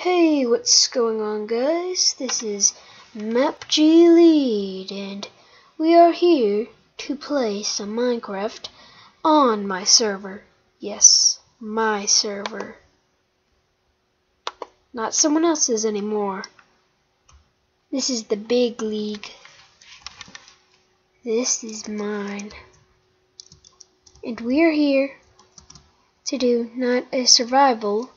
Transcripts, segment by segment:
Hey, what's going on, guys? This is MAPGlead, and we are here to play some Minecraft on my server. Yes, my server. Not someone else's anymore. This is the big league. This is mine. And we are here to do not a survival.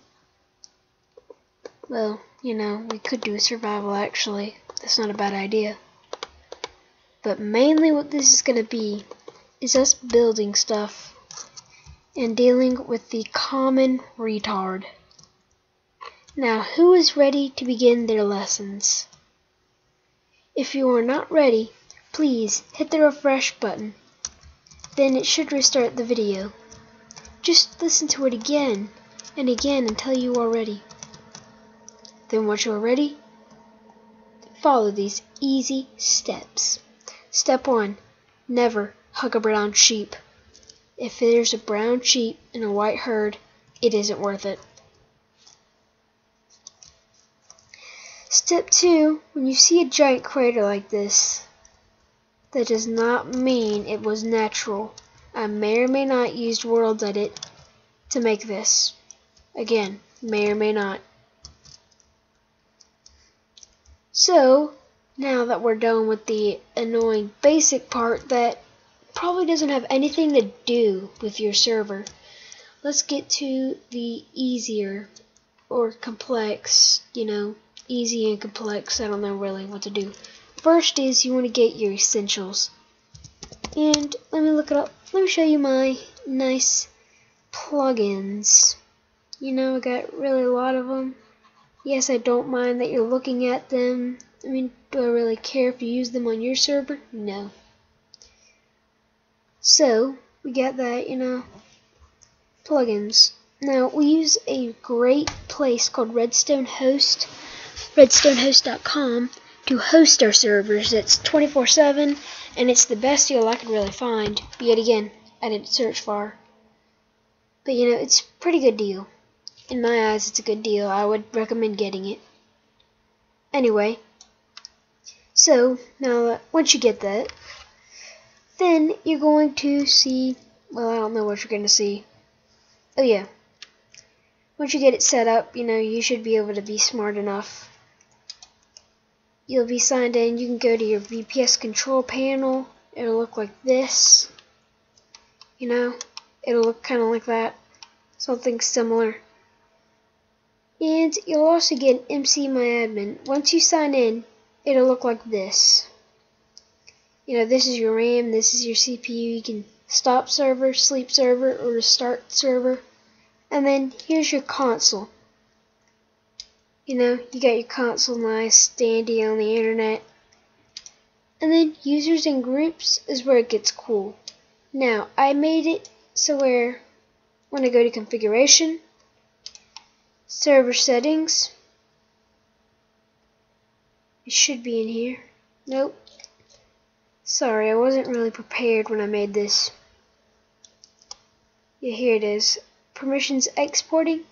Well, you know, we could do a survival actually. That's not a bad idea. But mainly what this is going to be is us building stuff and dealing with the common retard. Now, who is ready to begin their lessons? If you are not ready, please hit the refresh button. Then it should restart the video. Just listen to it again and again until you are ready. Then once you are ready, follow these easy steps. Step 1. Never hug a brown sheep. If there's a brown sheep in a white herd, it isn't worth it. Step 2. When you see a giant crater like this, that does not mean it was natural. I may or may not use World Edit to make this. Again, may or may not. So, now that we're done with the annoying basic part that probably doesn't have anything to do with your server, let's get to the easier or complex, easy and complex. I don't know really what to do. First is you want to get your essentials. And let me look it up. Let me show you my nice plugins. I got really a lot of them. Yes, I don't mind that you're looking at them. I mean, do I really care if you use them on your server? No. So, we got that, plugins. Now, we use a great place called redstonehost.com to host our servers. It's 24/7, and it's the best deal I could really find. But yet again, I didn't search far. But, it's a pretty good deal. In my eyes, it's a good deal. I would recommend getting it. Anyway, so now once you get that, then you're going to see, well, I don't know what you're going to see. Oh yeah, once you get it set up, you should be able to be smart enough. You'll be signed in. You can go to your VPS control panel. It'll look like this. It'll look kind of like that. Something similar. And you'll also get MCMyAdmin. Once you sign in, it'll look like this. This is your RAM, this is your CPU. You can stop server, sleep server, or restart server. And then here's your console. You got your console nice, dandy on the internet. And then users and groups is where it gets cool. Now, I made it so where when I go to configuration, server settings, it should be in here. Nope. Sorry, I wasn't really prepared when I made this. Yeah, here it is. Permissions exporting,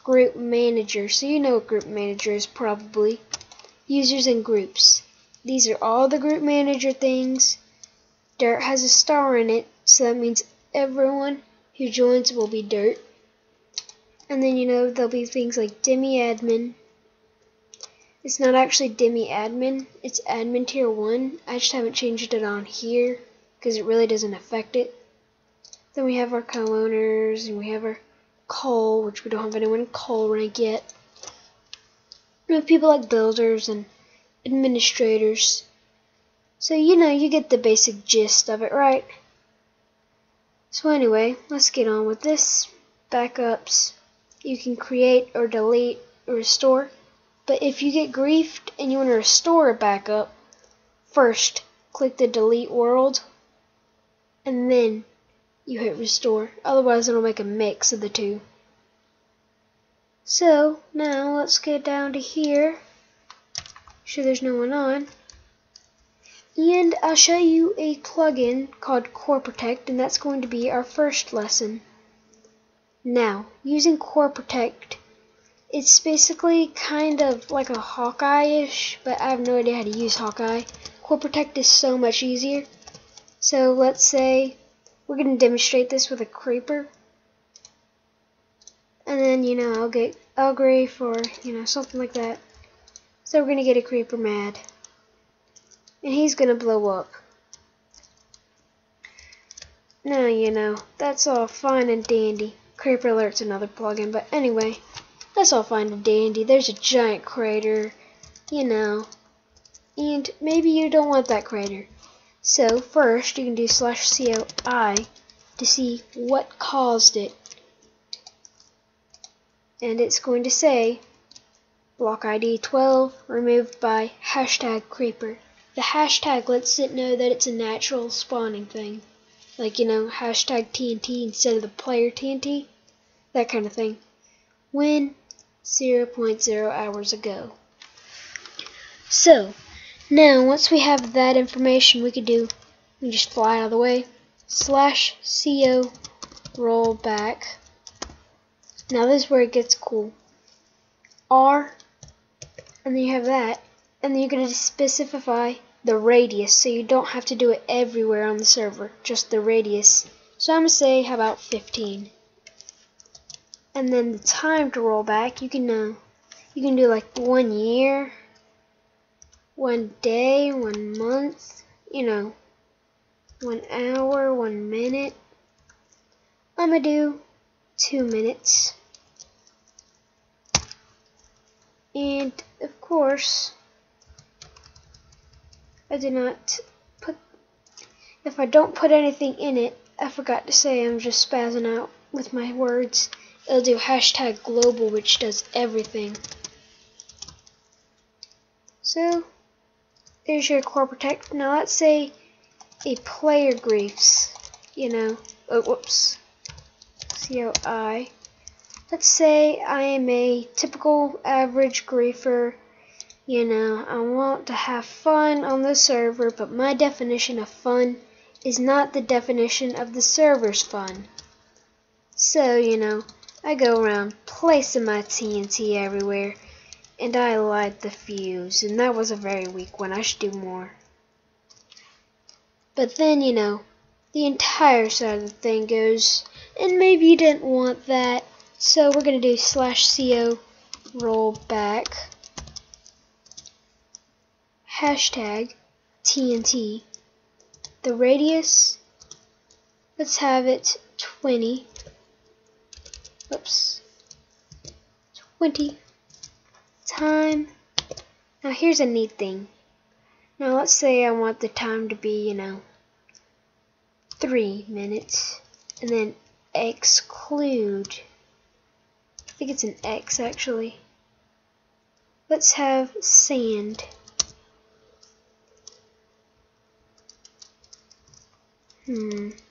group manager. So you know what group manager is probably. Users and groups. These are all the group manager things. Dirt has a star in it, so that means everyone who joins will be Dirt. And then, there'll be things like DemiAdmin. It's not actually DemiAdmin, it's Admin Tier 1. I just haven't changed it on here because it really doesn't affect it. Then we have our co-owners, and we have our coal, which we don't have anyone in coal rank yet. We have people like builders and administrators. So, you get the basic gist of it, right? So anyway, let's get on with this. Backups. You can create or delete or restore. But if you get griefed and you want to restore a backup, first click the delete world and then you hit restore. Otherwise it'll make a mix of the two. So now let's get down to here. Sure there's no one on. And I'll show you a plugin called Core Protect, and that's going to be our first lesson. Now, using Core Protect, It's basically kind of like a Hawkeye-ish, but I have no idea how to use Hawkeye. Core Protect is so much easier. So let's say we're going to demonstrate this with a creeper. And then, I'll get Elgrave or, something like that. So we're going to get a creeper mad. And he's going to blow up. Now, that's all fine and dandy. Creeper Alert's another plugin, but anyway, that's all fine and dandy. There's a giant crater, and maybe you don't want that crater. So first, you can do /COI to see what caused it. And it's going to say block ID 12 removed by #creeper. The hashtag lets it know that it's a natural spawning thing. Like, #TNT instead of the player TNT. That kind of thing. When 0.0 hours ago. So, now once we have that information, we just fly out of the way. /CO rollback. Now this is where it gets cool. R, and then you have that, and then you're going to specify the radius, so you don't have to do it everywhere on the server, just the radius. So I'm going to say, how about 15? And then the time to roll back, you can do like 1 year, 1 day, 1 month, 1 hour, 1 minute. I'm going to do 2 minutes. And of course, if I don't put anything in it, I forgot to say, I'm just spazzing out with my words. It'll do #global, which does everything. So, there's your core protect. Now let's say a player griefs, whoops, COI. Let's say I am a typical average griefer. I want to have fun on the server, but my definition of fun is not the definition of the server's fun. So, I go around placing my TNT everywhere, and I light the fuse, and that was a very weak one. I should do more. But then, the entire side of the thing goes, and maybe you didn't want that, so we're going to do /CO rollback. #TNT. The radius, let's have it 20. Whoops. 20. Time. Now here's a neat thing. Now let's say I want the time to be, 3 minutes. And then exclude. I think it's an X actually. Let's have sand.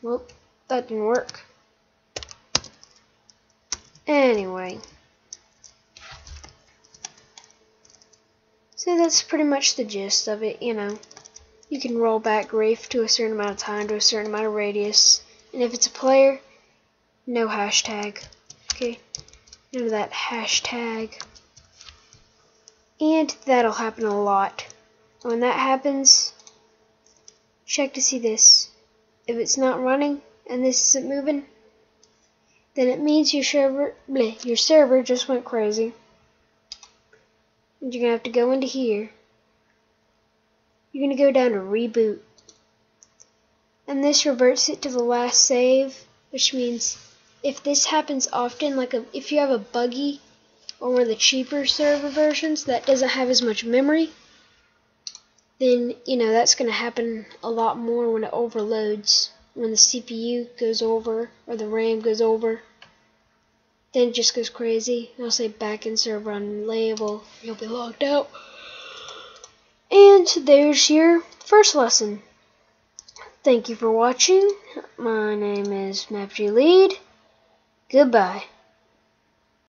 Well, that didn't work. Anyway. So that's pretty much the gist of it, You can roll back Wraith to a certain amount of time, to a certain amount of radius. And if it's a player, no hashtag. Okay? None of that hashtag. And that'll happen a lot. When that happens, check to see this. If it's not running and this isn't moving, then it means your server just went crazy. And you're going to have to go into here. You're going to go down to reboot. And this reverts it to the last save, which means if this happens often, like if you have a buggy or one of the cheaper server versions that doesn't have as much memory, then, that's going to happen a lot more when it overloads. When the CPU goes over, or the RAM goes over, then it just goes crazy. I'll say backend server unreliable, you'll be logged out. And there's your first lesson. Thank you for watching. My name is MAPGlead. Goodbye.